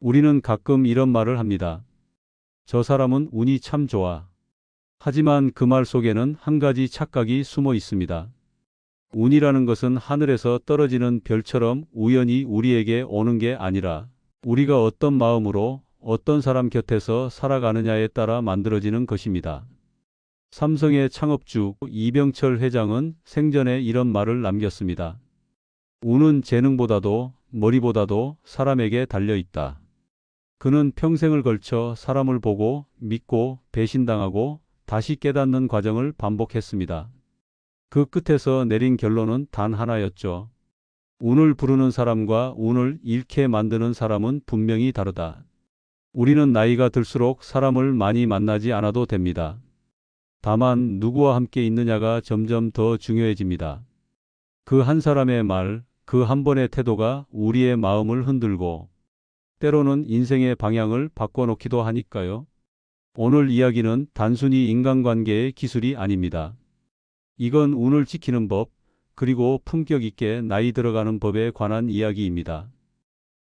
우리는 가끔 이런 말을 합니다. 저 사람은 운이 참 좋아. 하지만 그 말 속에는 한 가지 착각이 숨어 있습니다. 운이라는 것은 하늘에서 떨어지는 별처럼 우연히 우리에게 오는 게 아니라 우리가 어떤 마음으로 어떤 사람 곁에서 살아가느냐에 따라 만들어지는 것입니다. 삼성의 창업주 이병철 회장은 생전에 이런 말을 남겼습니다. 운은 재능보다도 머리보다도 사람에게 달려 있다. 그는 평생을 걸쳐 사람을 보고 믿고 배신당하고 다시 깨닫는 과정을 반복했습니다. 그 끝에서 내린 결론은 단 하나였죠. 운을 부르는 사람과 운을 잃게 만드는 사람은 분명히 다르다. 우리는 나이가 들수록 사람을 많이 만나지 않아도 됩니다. 다만 누구와 함께 있느냐가 점점 더 중요해집니다. 그 한 사람의 말, 그 한 번의 태도가 우리의 마음을 흔들고 때로는 인생의 방향을 바꿔놓기도 하니까요. 오늘 이야기는 단순히 인간관계의 기술이 아닙니다. 이건 운을 지키는 법, 그리고 품격 있게 나이 들어가는 법에 관한 이야기입니다.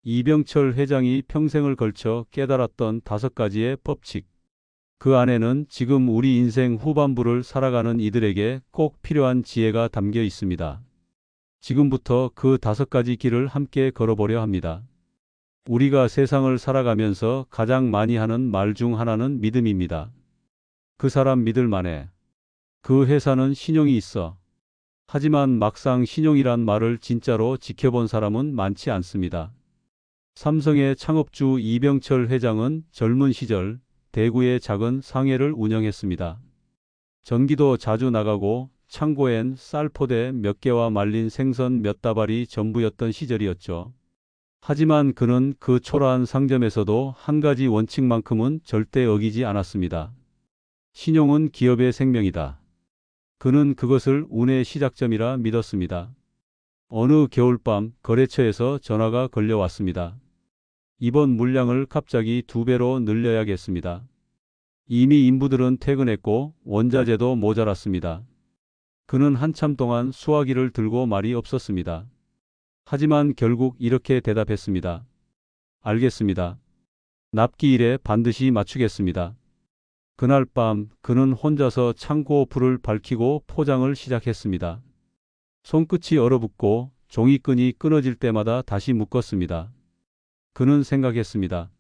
이병철 회장이 평생을 걸쳐 깨달았던 5가지의 법칙. 그 안에는 지금 우리 인생 후반부를 살아가는 이들에게 꼭 필요한 지혜가 담겨 있습니다. 지금부터 그 5가지 길을 함께 걸어보려 합니다. 우리가 세상을 살아가면서 가장 많이 하는 말 중 하나는 믿음입니다. 그 사람 믿을 만해. 그 회사는 신용이 있어. 하지만 막상 신용이란 말을 진짜로 지켜본 사람은 많지 않습니다. 삼성의 창업주 이병철 회장은 젊은 시절 대구의 작은 상회를 운영했습니다. 전기도 자주 나가고 창고엔 쌀포대 몇 개와 말린 생선 몇 다발이 전부였던 시절이었죠. 하지만 그는 그 초라한 상점에서도 한 가지 원칙만큼은 절대 어기지 않았습니다. 신용은 기업의 생명이다. 그는 그것을 운의 시작점이라 믿었습니다. 어느 겨울밤 거래처에서 전화가 걸려왔습니다. 이번 물량을 갑자기 2배로 늘려야겠습니다. 이미 인부들은 퇴근했고 원자재도 모자랐습니다. 그는 한참 동안 수화기를 들고 말이 없었습니다. 하지만 결국 이렇게 대답했습니다. 알겠습니다. 납기일에 반드시 맞추겠습니다. 그날 밤 그는 혼자서 창고 불을 밝히고 포장을 시작했습니다. 손끝이 얼어붙고 종이끈이 끊어질 때마다 다시 묶었습니다. 그는 생각했습니다.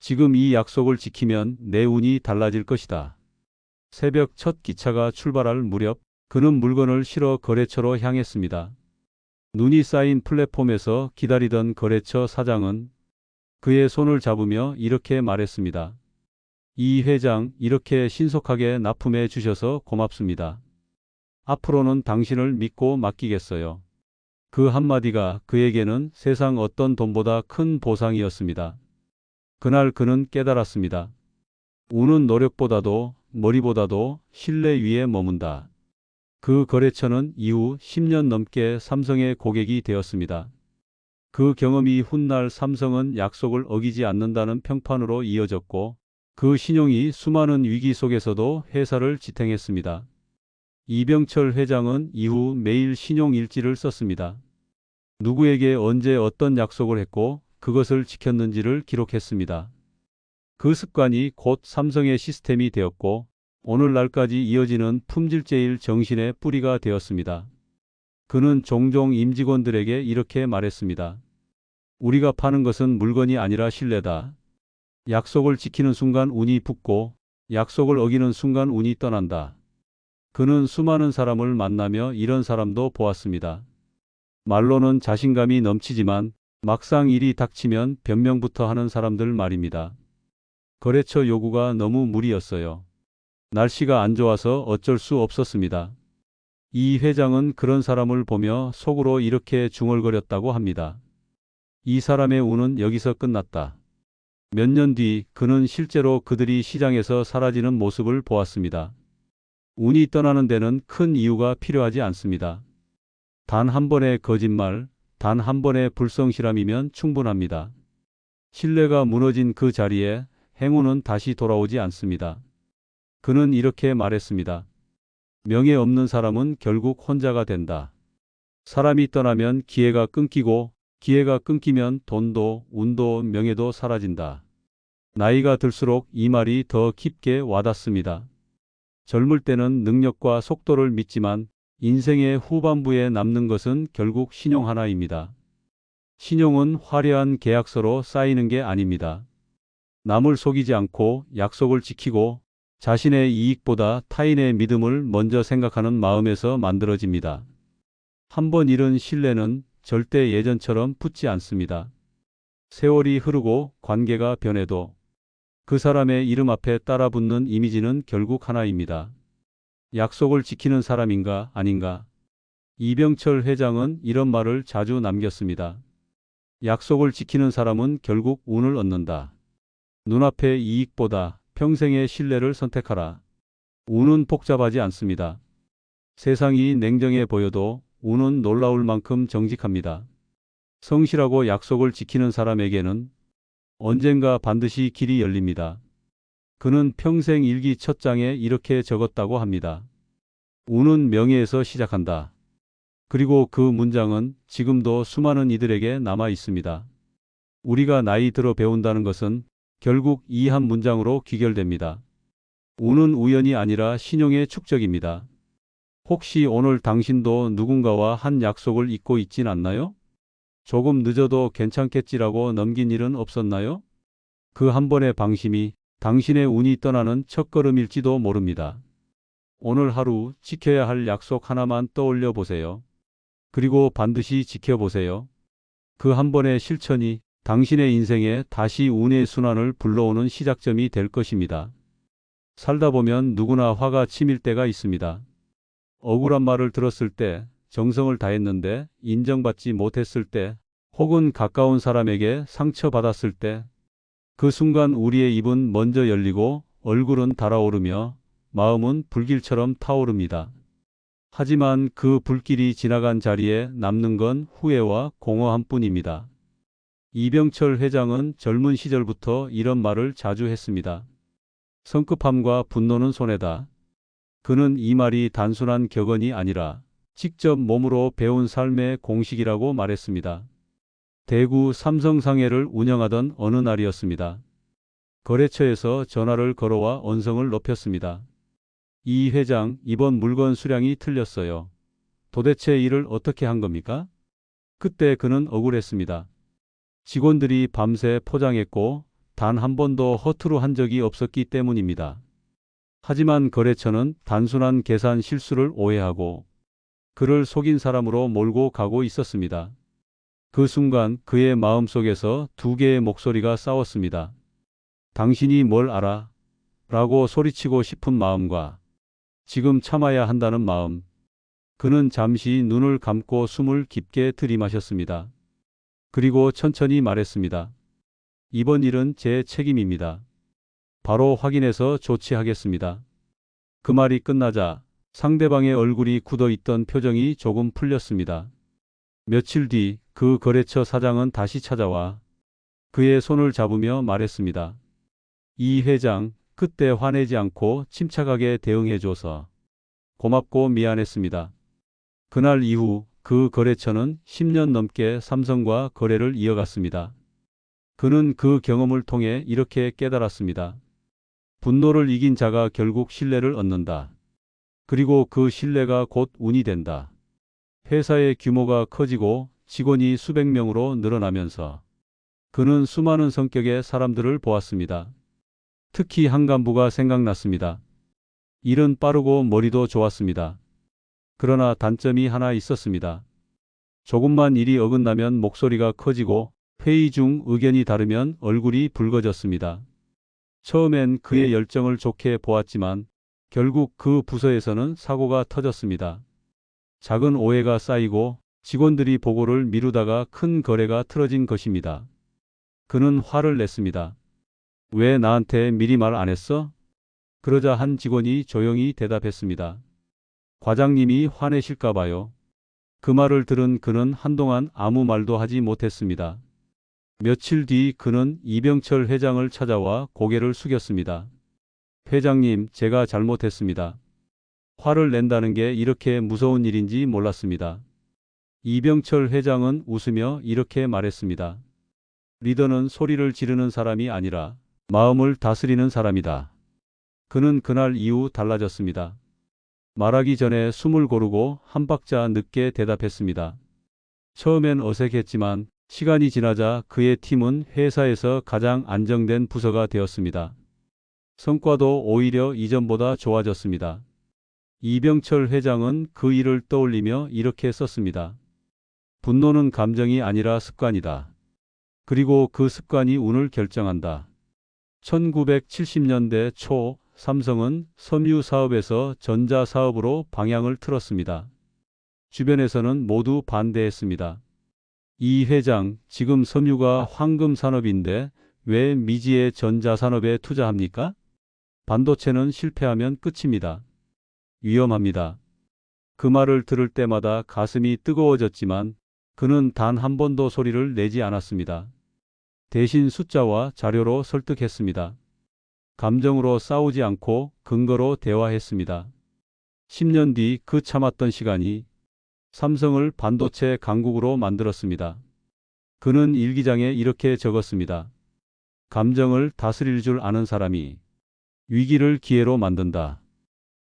지금 이 약속을 지키면 내 운이 달라질 것이다. 새벽 첫 기차가 출발할 무렵 그는 물건을 실어 거래처로 향했습니다. 눈이 쌓인 플랫폼에서 기다리던 거래처 사장은 그의 손을 잡으며 이렇게 말했습니다. 이 회장, 이렇게 신속하게 납품해 주셔서 고맙습니다. 앞으로는 당신을 믿고 맡기겠어요. 그 한마디가 그에게는 세상 어떤 돈보다 큰 보상이었습니다. 그날 그는 깨달았습니다. 운은 노력보다도 머리보다도 신뢰 위에 머문다. 그 거래처는 이후 10년 넘게 삼성의 고객이 되었습니다. 그 경험이 훗날 삼성은 약속을 어기지 않는다는 평판으로 이어졌고 그 신용이 수많은 위기 속에서도 회사를 지탱했습니다. 이병철 회장은 이후 매일 신용 일지를 썼습니다. 누구에게 언제 어떤 약속을 했고 그것을 지켰는지를 기록했습니다. 그 습관이 곧 삼성의 시스템이 되었고 오늘날까지 이어지는 품질제일 정신의 뿌리가 되었습니다. 그는 종종 임직원들에게 이렇게 말했습니다. 우리가 파는 것은 물건이 아니라 신뢰다. 약속을 지키는 순간 운이 붙고 약속을 어기는 순간 운이 떠난다. 그는 수많은 사람을 만나며 이런 사람도 보았습니다. 말로는 자신감이 넘치지만 막상 일이 닥치면 변명부터 하는 사람들 말입니다. 거래처 요구가 너무 무리였어요. 날씨가 안 좋아서 어쩔 수 없었습니다. 이 회장은 그런 사람을 보며 속으로 이렇게 중얼거렸다고 합니다. 이 사람의 운은 여기서 끝났다. 몇 년 뒤 그는 실제로 그들이 시장에서 사라지는 모습을 보았습니다. 운이 떠나는 데는 큰 이유가 필요하지 않습니다. 단 한 번의 거짓말, 단 한 번의 불성실함이면 충분합니다. 신뢰가 무너진 그 자리에 행운은 다시 돌아오지 않습니다. 그는 이렇게 말했습니다. 명예 없는 사람은 결국 혼자가 된다. 사람이 떠나면 기회가 끊기고 기회가 끊기면 돈도, 운도, 명예도 사라진다. 나이가 들수록 이 말이 더 깊게 와닿습니다. 젊을 때는 능력과 속도를 믿지만 인생의 후반부에 남는 것은 결국 신용 하나입니다. 신용은 화려한 계약서로 쌓이는 게 아닙니다. 남을 속이지 않고 약속을 지키고 자신의 이익보다 타인의 믿음을 먼저 생각하는 마음에서 만들어집니다. 한 번 잃은 신뢰는 절대 예전처럼 붙지 않습니다. 세월이 흐르고 관계가 변해도 그 사람의 이름 앞에 따라붙는 이미지는 결국 하나입니다. 약속을 지키는 사람인가 아닌가. 이병철 회장은 이런 말을 자주 남겼습니다. 약속을 지키는 사람은 결국 운을 얻는다. 눈앞의 이익보다 평생의 신뢰를 선택하라. 운은 복잡하지 않습니다. 세상이 냉정해 보여도 운은 놀라울 만큼 정직합니다. 성실하고 약속을 지키는 사람에게는 언젠가 반드시 길이 열립니다. 그는 평생 일기 첫 장에 이렇게 적었다고 합니다. 운은 명예에서 시작한다. 그리고 그 문장은 지금도 수많은 이들에게 남아 있습니다. 우리가 나이 들어 배운다는 것은 결국 이 한 문장으로 귀결됩니다. 운은 우연이 아니라 신용의 축적입니다. 혹시 오늘 당신도 누군가와 한 약속을 잊고 있진 않나요? 조금 늦어도 괜찮겠지라고 넘긴 일은 없었나요? 그 한 번의 방심이 당신의 운이 떠나는 첫걸음일지도 모릅니다. 오늘 하루 지켜야 할 약속 하나만 떠올려 보세요. 그리고 반드시 지켜보세요. 그 한 번의 실천이 당신의 인생에 다시 운의 순환을 불러오는 시작점이 될 것입니다. 살다 보면 누구나 화가 치밀 때가 있습니다. 억울한 말을 들었을 때, 정성을 다했는데 인정받지 못했을 때, 혹은 가까운 사람에게 상처받았을 때, 그 순간 우리의 입은 먼저 열리고 얼굴은 달아오르며 마음은 불길처럼 타오릅니다. 하지만 그 불길이 지나간 자리에 남는 건 후회와 공허함 뿐입니다. 이병철 회장은 젊은 시절부터 이런 말을 자주 했습니다. 성급함과 분노는 손해다. 그는 이 말이 단순한 격언이 아니라 직접 몸으로 배운 삶의 공식이라고 말했습니다. 대구 삼성상해를 운영하던 어느 날이었습니다. 거래처에서 전화를 걸어와 언성을 높였습니다. 이 회장, 이번 물건 수량이 틀렸어요. 도대체 일을 어떻게 한 겁니까? 그때 그는 억울했습니다. 직원들이 밤새 포장했고 단 한 번도 허투루 한 적이 없었기 때문입니다. 하지만 거래처는 단순한 계산 실수를 오해하고 그를 속인 사람으로 몰고 가고 있었습니다. 그 순간 그의 마음속에서 두 개의 목소리가 싸웠습니다. 당신이 뭘 알아? 라고 소리치고 싶은 마음과 지금 참아야 한다는 마음. 그는 잠시 눈을 감고 숨을 깊게 들이마셨습니다. 그리고 천천히 말했습니다. 이번 일은 제 책임입니다. 바로 확인해서 조치하겠습니다. 그 말이 끝나자 상대방의 얼굴이 굳어있던 표정이 조금 풀렸습니다. 며칠 뒤 그 거래처 사장은 다시 찾아와 그의 손을 잡으며 말했습니다. 이 회장, 그때 화내지 않고 침착하게 대응해줘서 고맙고 미안했습니다. 그날 이후 그 거래처는 10년 넘게 삼성과 거래를 이어갔습니다. 그는 그 경험을 통해 이렇게 깨달았습니다. 분노를 이긴 자가 결국 신뢰를 얻는다. 그리고 그 신뢰가 곧 운이 된다. 회사의 규모가 커지고 직원이 수백 명으로 늘어나면서 그는 수많은 성격의 사람들을 보았습니다. 특히 한 간부가 생각났습니다. 일은 빠르고 머리도 좋았습니다. 그러나 단점이 하나 있었습니다. 조금만 일이 어긋나면 목소리가 커지고 회의 중 의견이 다르면 얼굴이 붉어졌습니다. 처음엔 그의 열정을 좋게 보았지만 결국 그 부서에서는 사고가 터졌습니다. 작은 오해가 쌓이고 직원들이 보고를 미루다가 큰 거래가 틀어진 것입니다. 그는 화를 냈습니다. 왜 나한테 미리 말 안 했어? 그러자 한 직원이 조용히 대답했습니다. 과장님이 화내실까 봐요. 그 말을 들은 그는 한동안 아무 말도 하지 못했습니다. 며칠 뒤 그는 이병철 회장을 찾아와 고개를 숙였습니다. 회장님, 제가 잘못했습니다. 화를 낸다는 게 이렇게 무서운 일인지 몰랐습니다. 이병철 회장은 웃으며 이렇게 말했습니다. 리더는 소리를 지르는 사람이 아니라 마음을 다스리는 사람이다. 그는 그날 이후 달라졌습니다. 말하기 전에 숨을 고르고 한 박자 늦게 대답했습니다. 처음엔 어색했지만 시간이 지나자 그의 팀은 회사에서 가장 안정된 부서가 되었습니다. 성과도 오히려 이전보다 좋아졌습니다. 이병철 회장은 그 일을 떠올리며 이렇게 썼습니다. 분노는 감정이 아니라 습관이다. 그리고 그 습관이 운을 결정한다. 1970년대 초 삼성은 섬유 사업에서 전자 사업으로 방향을 틀었습니다. 주변에서는 모두 반대했습니다. 이 회장, 지금 섬유가 황금 산업인데 왜 미지의 전자 산업에 투자합니까? 반도체는 실패하면 끝입니다. 위험합니다. 그 말을 들을 때마다 가슴이 뜨거워졌지만 그는 단 한 번도 소리를 내지 않았습니다. 대신 숫자와 자료로 설득했습니다. 감정으로 싸우지 않고 근거로 대화했습니다. 10년 뒤 그 참았던 시간이 삼성을 반도체 강국으로 만들었습니다. 그는 일기장에 이렇게 적었습니다. 감정을 다스릴 줄 아는 사람이 위기를 기회로 만든다.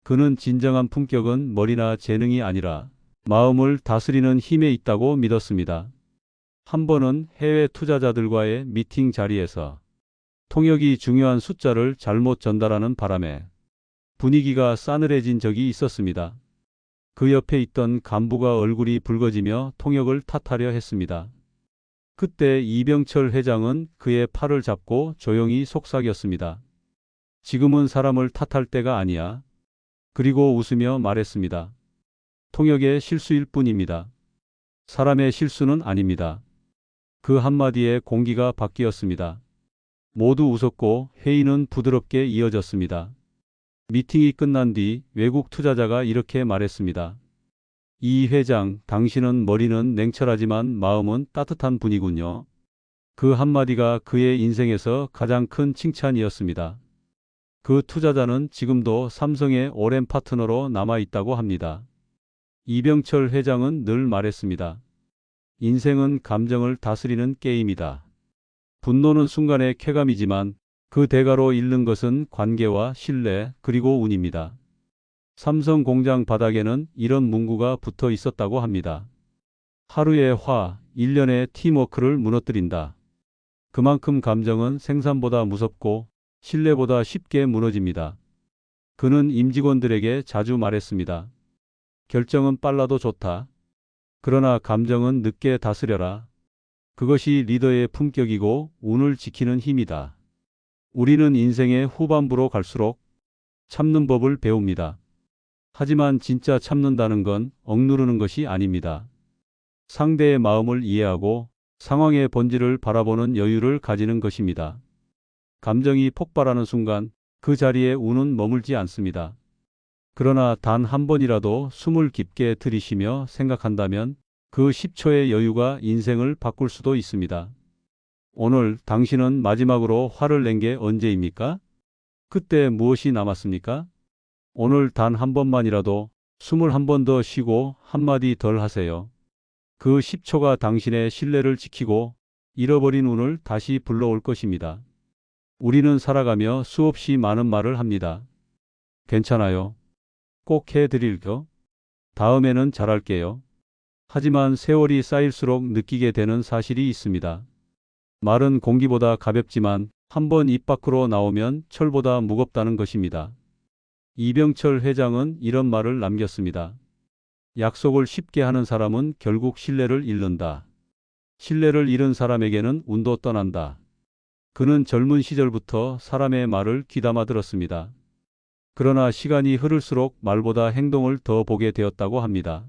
그는 진정한 품격은 머리나 재능이 아니라 마음을 다스리는 힘에 있다고 믿었습니다. 한 번은 해외 투자자들과의 미팅 자리에서 통역이 중요한 숫자를 잘못 전달하는 바람에 분위기가 싸늘해진 적이 있었습니다. 그 옆에 있던 간부가 얼굴이 붉어지며 통역을 탓하려 했습니다. 그때 이병철 회장은 그의 팔을 잡고 조용히 속삭였습니다. 지금은 사람을 탓할 때가 아니야. 그리고 웃으며 말했습니다. 통역의 실수일 뿐입니다. 사람의 실수는 아닙니다. 그 한마디에 공기가 바뀌었습니다. 모두 웃었고 회의는 부드럽게 이어졌습니다. 미팅이 끝난 뒤 외국 투자자가 이렇게 말했습니다. 이 회장, 당신은 머리는 냉철하지만 마음은 따뜻한 분이군요. 그 한마디가 그의 인생에서 가장 큰 칭찬이었습니다. 그 투자자는 지금도 삼성의 오랜 파트너로 남아있다고 합니다. 이병철 회장은 늘 말했습니다. 인생은 감정을 다스리는 게임이다. 분노는 순간의 쾌감이지만 그 대가로 잃는 것은 관계와 신뢰 그리고 운입니다. 삼성 공장 바닥에는 이런 문구가 붙어 있었다고 합니다. 하루의 화, 1년의 팀워크를 무너뜨린다. 그만큼 감정은 생산보다 무섭고 신뢰보다 쉽게 무너집니다. 그는 임직원들에게 자주 말했습니다. 결정은 빨라도 좋다. 그러나 감정은 늦게 다스려라. 그것이 리더의 품격이고 운을 지키는 힘이다. 우리는 인생의 후반부로 갈수록 참는 법을 배웁니다. 하지만 진짜 참는다는 건 억누르는 것이 아닙니다. 상대의 마음을 이해하고 상황의 본질을 바라보는 여유를 가지는 것입니다. 감정이 폭발하는 순간 그 자리에 운은 머물지 않습니다. 그러나 단 한 번이라도 숨을 깊게 들이쉬며 생각한다면 그 10초의 여유가 인생을 바꿀 수도 있습니다. 오늘 당신은 마지막으로 화를 낸 게 언제입니까? 그때 무엇이 남았습니까? 오늘 단 한 번만이라도 숨을 한 번 더 쉬고 한마디 덜 하세요. 그 10초가 당신의 신뢰를 지키고 잃어버린 운을 다시 불러올 것입니다. 우리는 살아가며 수없이 많은 말을 합니다. 괜찮아요. 꼭 해드릴게요. 다음에는 잘할게요. 하지만 세월이 쌓일수록 느끼게 되는 사실이 있습니다. 말은 공기보다 가볍지만 한 번 입 밖으로 나오면 철보다 무겁다는 것입니다. 이병철 회장은 이런 말을 남겼습니다. 약속을 쉽게 하는 사람은 결국 신뢰를 잃는다. 신뢰를 잃은 사람에게는 운도 떠난다. 그는 젊은 시절부터 사람의 말을 귀담아 들었습니다. 그러나 시간이 흐를수록 말보다 행동을 더 보게 되었다고 합니다.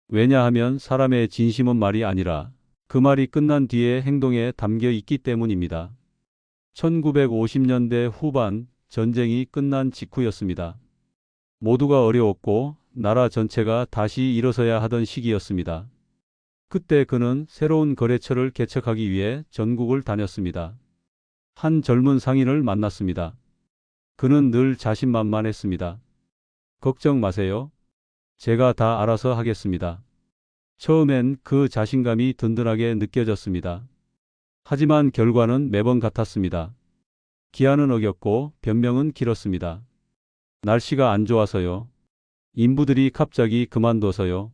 왜냐하면 사람의 진심은 말이 아니라 그 말이 끝난 뒤에 행동에 담겨 있기 때문입니다. 1950년대 후반 전쟁이 끝난 직후였습니다. 모두가 어려웠고 나라 전체가 다시 일어서야 하던 시기였습니다. 그때 그는 새로운 거래처를 개척하기 위해 전국을 다녔습니다. 한 젊은 상인을 만났습니다. 그는 늘 자신만만했습니다. 걱정 마세요. 제가 다 알아서 하겠습니다. 처음엔 그 자신감이 든든하게 느껴졌습니다. 하지만 결과는 매번 같았습니다. 기한은 어겼고 변명은 길었습니다. 날씨가 안 좋아서요. 인부들이 갑자기 그만둬서요.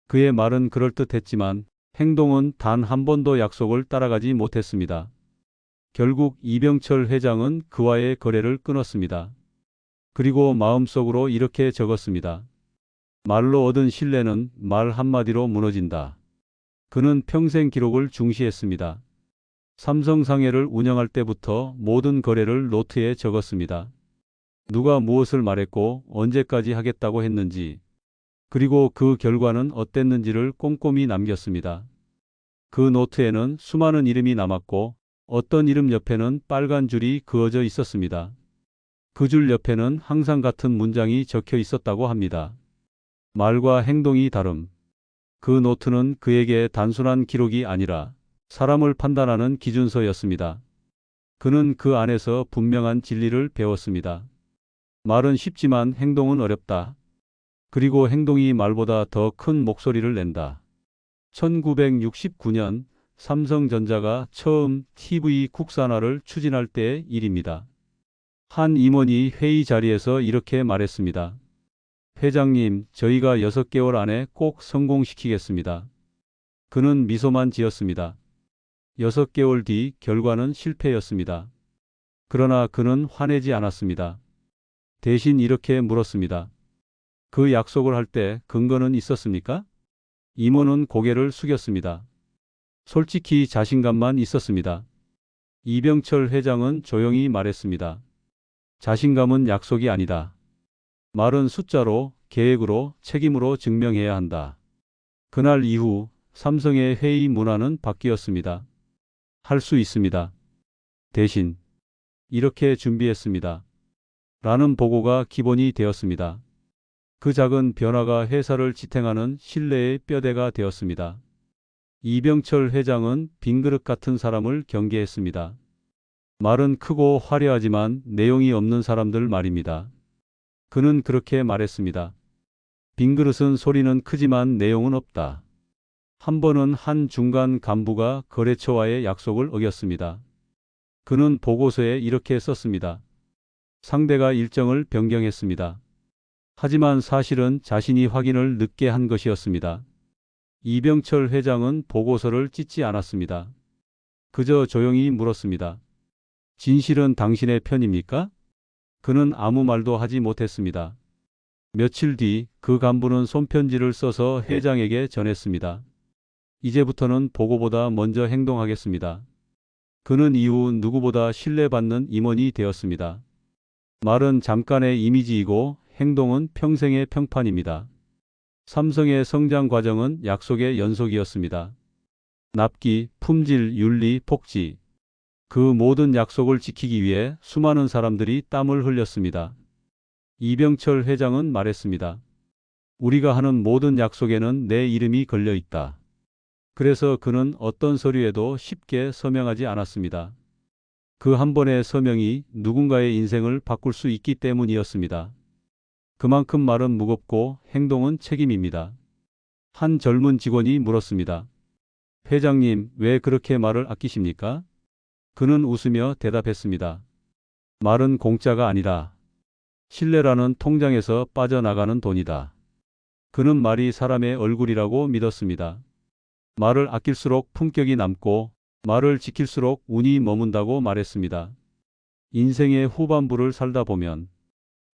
그의 말은 그럴듯했지만 행동은 단 한 번도 약속을 따라가지 못했습니다. 결국 이병철 회장은 그와의 거래를 끊었습니다. 그리고 마음속으로 이렇게 적었습니다. 말로 얻은 신뢰는 말 한마디로 무너진다. 그는 평생 기록을 중시했습니다. 삼성상해를 운영할 때부터 모든 거래를 노트에 적었습니다. 누가 무엇을 말했고 언제까지 하겠다고 했는지, 그리고 그 결과는 어땠는지를 꼼꼼히 남겼습니다. 그 노트에는 수많은 이름이 남았고 어떤 이름 옆에는 빨간 줄이 그어져 있었습니다. 그 줄 옆에는 항상 같은 문장이 적혀 있었다고 합니다. 말과 행동이 다름. 그 노트는 그에게 단순한 기록이 아니라 사람을 판단하는 기준서였습니다. 그는 그 안에서 분명한 진리를 배웠습니다. 말은 쉽지만 행동은 어렵다. 그리고 행동이 말보다 더 큰 목소리를 낸다. 1969년 삼성전자가 처음 TV 국산화를 추진할 때의 일입니다. 한 임원이 회의 자리에서 이렇게 말했습니다. 회장님, 저희가 6개월 안에 꼭 성공시키겠습니다. 그는 미소만 지었습니다. 6개월 뒤 결과는 실패였습니다. 그러나 그는 화내지 않았습니다. 대신 이렇게 물었습니다. 그 약속을 할 때 근거는 있었습니까? 임원은 고개를 숙였습니다. 솔직히 자신감만 있었습니다. 이병철 회장은 조용히 말했습니다. 자신감은 약속이 아니다. 말은 숫자로, 계획으로, 책임으로 증명해야 한다. 그날 이후 삼성의 회의 문화는 바뀌었습니다. 할 수 있습니다. 대신 이렇게 준비했습니다. 라는 보고가 기본이 되었습니다. 그 작은 변화가 회사를 지탱하는 신뢰의 뼈대가 되었습니다. 이병철 회장은 빈그릇 같은 사람을 경계했습니다. 말은 크고 화려하지만 내용이 없는 사람들 말입니다. 그는 그렇게 말했습니다. 빈그릇은 소리는 크지만 내용은 없다. 한 번은 한 중간 간부가 거래처와의 약속을 어겼습니다. 그는 보고서에 이렇게 썼습니다. 상대가 일정을 변경했습니다. 하지만 사실은 자신이 확인을 늦게 한 것이었습니다. 이병철 회장은 보고서를 찢지 않았습니다. 그저 조용히 물었습니다. 진실은 당신의 편입니까? 그는 아무 말도 하지 못했습니다. 며칠 뒤 그 간부는 손편지를 써서 회장에게 전했습니다. 이제부터는 보고보다 먼저 행동하겠습니다. 그는 이후 누구보다 신뢰받는 임원이 되었습니다. 말은 잠깐의 이미지이고 행동은 평생의 평판입니다. 삼성의 성장 과정은 약속의 연속이었습니다. 납기, 품질, 윤리, 복지. 그 모든 약속을 지키기 위해 수많은 사람들이 땀을 흘렸습니다. 이병철 회장은 말했습니다. 우리가 하는 모든 약속에는 내 이름이 걸려 있다. 그래서 그는 어떤 서류에도 쉽게 서명하지 않았습니다. 그 한 번의 서명이 누군가의 인생을 바꿀 수 있기 때문이었습니다. 그만큼 말은 무겁고 행동은 책임입니다. 한 젊은 직원이 물었습니다. 회장님, 왜 그렇게 말을 아끼십니까? 그는 웃으며 대답했습니다. 말은 공짜가 아니라 신뢰라는 통장에서 빠져나가는 돈이다. 그는 말이 사람의 얼굴이라고 믿었습니다. 말을 아낄수록 품격이 남고 말을 지킬수록 운이 머문다고 말했습니다. 인생의 후반부를 살다 보면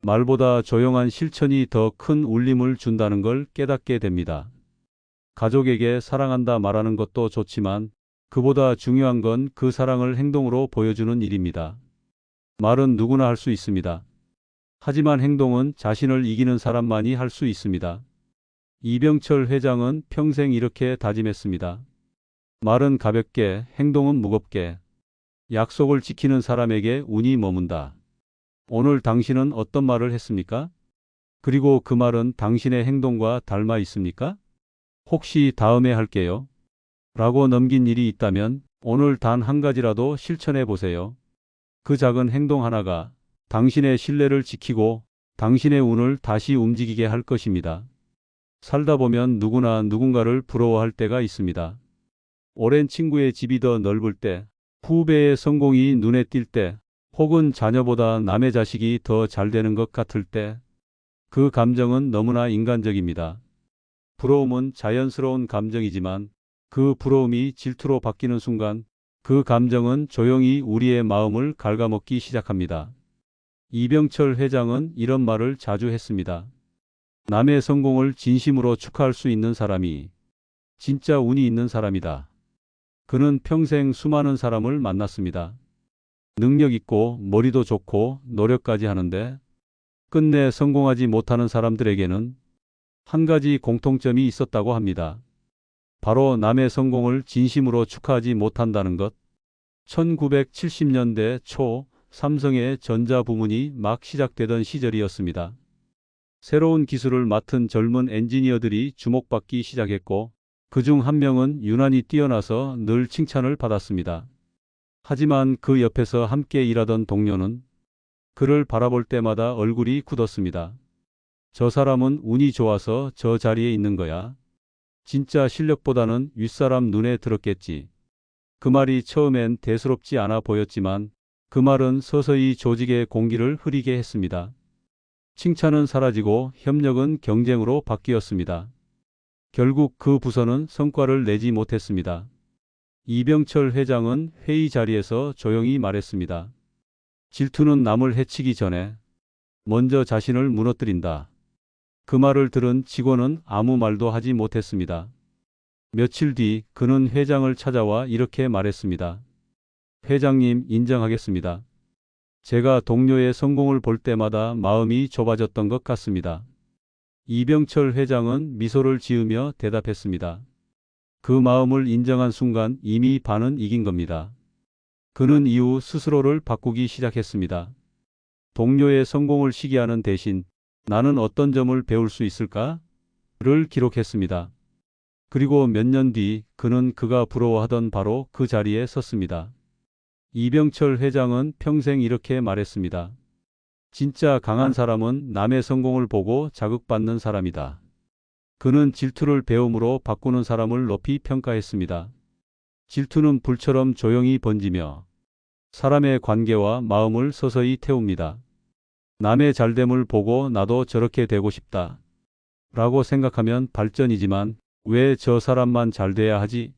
말보다 조용한 실천이 더 큰 울림을 준다는 걸 깨닫게 됩니다. 가족에게 사랑한다 말하는 것도 좋지만 그보다 중요한 건 그 사랑을 행동으로 보여주는 일입니다. 말은 누구나 할 수 있습니다. 하지만 행동은 자신을 이기는 사람만이 할 수 있습니다. 이병철 회장은 평생 이렇게 다짐했습니다. 말은 가볍게, 행동은 무겁게. 약속을 지키는 사람에게 운이 머문다. 오늘 당신은 어떤 말을 했습니까? 그리고 그 말은 당신의 행동과 닮아 있습니까? 혹시 다음에 할게요. 라고 넘긴 일이 있다면 오늘 단 한 가지라도 실천해 보세요. 그 작은 행동 하나가 당신의 신뢰를 지키고 당신의 운을 다시 움직이게 할 것입니다. 살다 보면 누구나 누군가를 부러워할 때가 있습니다. 오랜 친구의 집이 더 넓을 때, 후배의 성공이 눈에 띌 때, 혹은 자녀보다 남의 자식이 더 잘 되는 것 같을 때, 그 감정은 너무나 인간적입니다. 부러움은 자연스러운 감정이지만 그 부러움이 질투로 바뀌는 순간 그 감정은 조용히 우리의 마음을 갉아먹기 시작합니다. 이병철 회장은 이런 말을 자주 했습니다. 남의 성공을 진심으로 축하할 수 있는 사람이 진짜 운이 있는 사람이다. 그는 평생 수많은 사람을 만났습니다. 능력 있고 머리도 좋고 노력까지 하는데 끝내 성공하지 못하는 사람들에게는 한 가지 공통점이 있었다고 합니다. 바로 남의 성공을 진심으로 축하하지 못한다는 것. 1970년대 초 삼성의 전자 부문이 막 시작되던 시절이었습니다. 새로운 기술을 맡은 젊은 엔지니어들이 주목받기 시작했고 그중 한 명은 유난히 뛰어나서 늘 칭찬을 받았습니다. 하지만 그 옆에서 함께 일하던 동료는 그를 바라볼 때마다 얼굴이 굳었습니다. 저 사람은 운이 좋아서 저 자리에 있는 거야. 진짜 실력보다는 윗사람 눈에 들었겠지. 그 말이 처음엔 대수롭지 않아 보였지만 그 말은 서서히 조직의 공기를 흐리게 했습니다. 칭찬은 사라지고 협력은 경쟁으로 바뀌었습니다. 결국 그 부서는 성과를 내지 못했습니다. 이병철 회장은 회의 자리에서 조용히 말했습니다. 질투는 남을 해치기 전에 먼저 자신을 무너뜨린다. 그 말을 들은 직원은 아무 말도 하지 못했습니다. 며칠 뒤 그는 회장을 찾아와 이렇게 말했습니다. 회장님, 인정하겠습니다. 제가 동료의 성공을 볼 때마다 마음이 좁아졌던 것 같습니다. 이병철 회장은 미소를 지으며 대답했습니다. 그 마음을 인정한 순간 이미 반은 이긴 겁니다. 그는 이후 스스로를 바꾸기 시작했습니다. 동료의 성공을 시기하는 대신 나는 어떤 점을 배울 수 있을까? 를 기록했습니다. 그리고 몇 년 뒤 그는 그가 부러워하던 바로 그 자리에 섰습니다. 이병철 회장은 평생 이렇게 말했습니다. 진짜 강한 사람은 남의 성공을 보고 자극받는 사람이다. 그는 질투를 배움으로 바꾸는 사람을 높이 평가했습니다. 질투는 불처럼 조용히 번지며 사람의 관계와 마음을 서서히 태웁니다. 남의 잘됨을 보고 나도 저렇게 되고 싶다. 라고 생각하면 발전이지만 왜 저 사람만 잘 돼야 하지?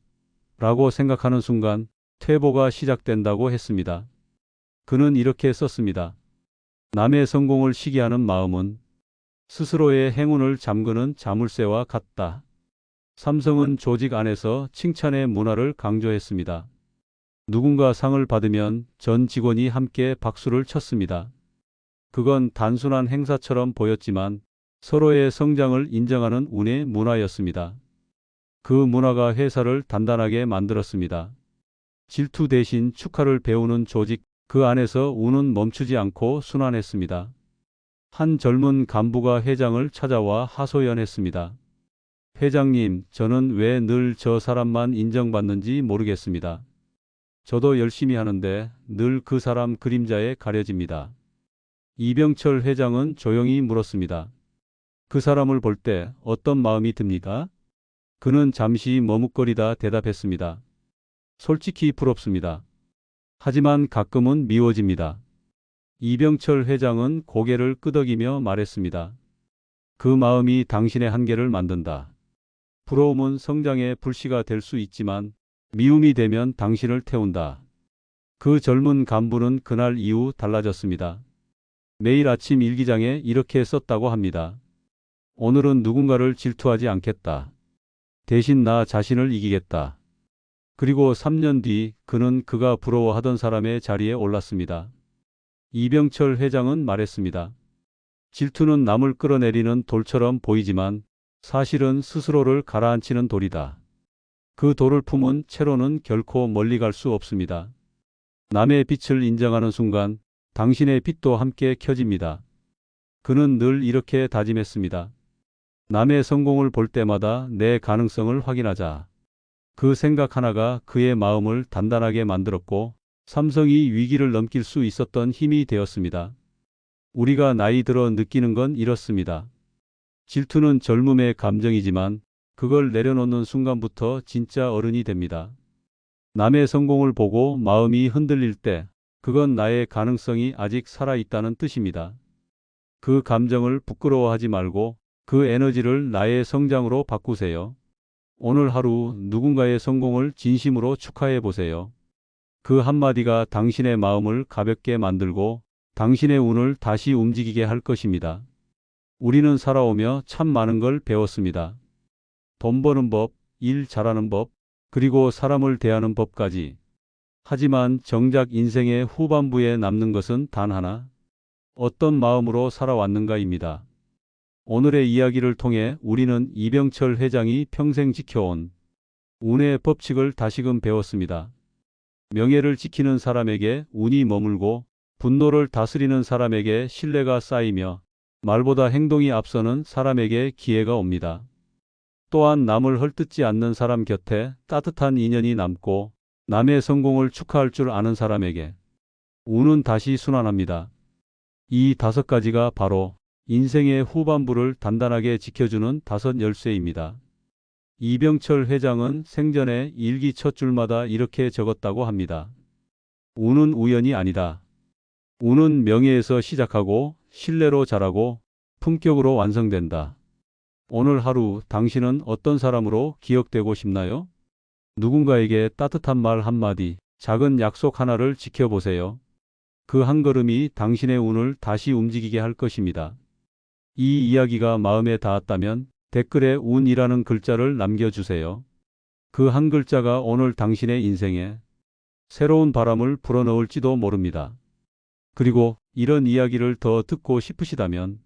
라고 생각하는 순간 퇴보가 시작된다고 했습니다. 그는 이렇게 썼습니다. 남의 성공을 시기하는 마음은 스스로의 행운을 잠그는 자물쇠와 같다. 삼성은 조직 안에서 칭찬의 문화를 강조했습니다. 누군가 상을 받으면 전 직원이 함께 박수를 쳤습니다. 그건 단순한 행사처럼 보였지만 서로의 성장을 인정하는 운의 문화였습니다. 그 문화가 회사를 단단하게 만들었습니다. 질투 대신 축하를 배우는 조직, 그 안에서 운은 멈추지 않고 순환했습니다. 한 젊은 간부가 회장을 찾아와 하소연했습니다. 회장님, 저는 왜 늘 저 사람만 인정받는지 모르겠습니다. 저도 열심히 하는데 늘 그 사람 그림자에 가려집니다. 이병철 회장은 조용히 물었습니다. 그 사람을 볼 때 어떤 마음이 듭니까? 그는 잠시 머뭇거리다 대답했습니다. 솔직히 부럽습니다. 하지만 가끔은 미워집니다. 이병철 회장은 고개를 끄덕이며 말했습니다. 그 마음이 당신의 한계를 만든다. 부러움은 성장의 불씨가 될 수 있지만 미움이 되면 당신을 태운다. 그 젊은 간부는 그날 이후 달라졌습니다. 매일 아침 일기장에 이렇게 썼다고 합니다. 오늘은 누군가를 질투하지 않겠다. 대신 나 자신을 이기겠다. 그리고 3년 뒤 그는 그가 부러워하던 사람의 자리에 올랐습니다. 이병철 회장은 말했습니다. 질투는 남을 끌어내리는 돌처럼 보이지만 사실은 스스로를 가라앉히는 돌이다. 그 돌을 품은 채로는 결코 멀리 갈 수 없습니다. 남의 빛을 인정하는 순간 당신의 빛도 함께 켜집니다. 그는 늘 이렇게 다짐했습니다. 남의 성공을 볼 때마다 내 가능성을 확인하자. 그 생각 하나가 그의 마음을 단단하게 만들었고 삼성이 위기를 넘길 수 있었던 힘이 되었습니다. 우리가 나이 들어 느끼는 건 이렇습니다. 질투는 젊음의 감정이지만 그걸 내려놓는 순간부터 진짜 어른이 됩니다. 남의 성공을 보고 마음이 흔들릴 때 그건 나의 가능성이 아직 살아있다는 뜻입니다. 그 감정을 부끄러워하지 말고 그 에너지를 나의 성장으로 바꾸세요. 오늘 하루 누군가의 성공을 진심으로 축하해 보세요. 그 한마디가 당신의 마음을 가볍게 만들고 당신의 운을 다시 움직이게 할 것입니다. 우리는 살아오며 참 많은 걸 배웠습니다. 돈 버는 법, 일 잘하는 법, 그리고 사람을 대하는 법까지. 하지만 정작 인생의 후반부에 남는 것은 단 하나. 어떤 마음으로 살아왔는가입니다. 오늘의 이야기를 통해 우리는 이병철 회장이 평생 지켜온 운의 법칙을 다시금 배웠습니다. 명예를 지키는 사람에게 운이 머물고 분노를 다스리는 사람에게 신뢰가 쌓이며 말보다 행동이 앞서는 사람에게 기회가 옵니다. 또한 남을 헐뜯지 않는 사람 곁에 따뜻한 인연이 남고 남의 성공을 축하할 줄 아는 사람에게 운은 다시 순환합니다. 이 5가지가 바로 인생의 후반부를 단단하게 지켜주는 5열쇠입니다. 이병철 회장은 생전에 일기 첫 줄마다 이렇게 적었다고 합니다. 운은 우연이 아니다. 운은 명예에서 시작하고 신뢰로 자라고 품격으로 완성된다. 오늘 하루 당신은 어떤 사람으로 기억되고 싶나요? 누군가에게 따뜻한 말 한마디, 작은 약속 하나를 지켜보세요. 그 한 걸음이 당신의 운을 다시 움직이게 할 것입니다. 이 이야기가 마음에 닿았다면 댓글에 운이라는 글자를 남겨주세요. 그 한 글자가 오늘 당신의 인생에 새로운 바람을 불어넣을지도 모릅니다. 그리고 이런 이야기를 더 듣고 싶으시다면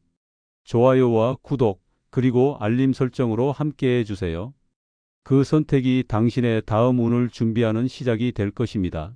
좋아요와 구독, 그리고 알림 설정으로 함께해 주세요. 그 선택이 당신의 다음 운을 준비하는 시작이 될 것입니다.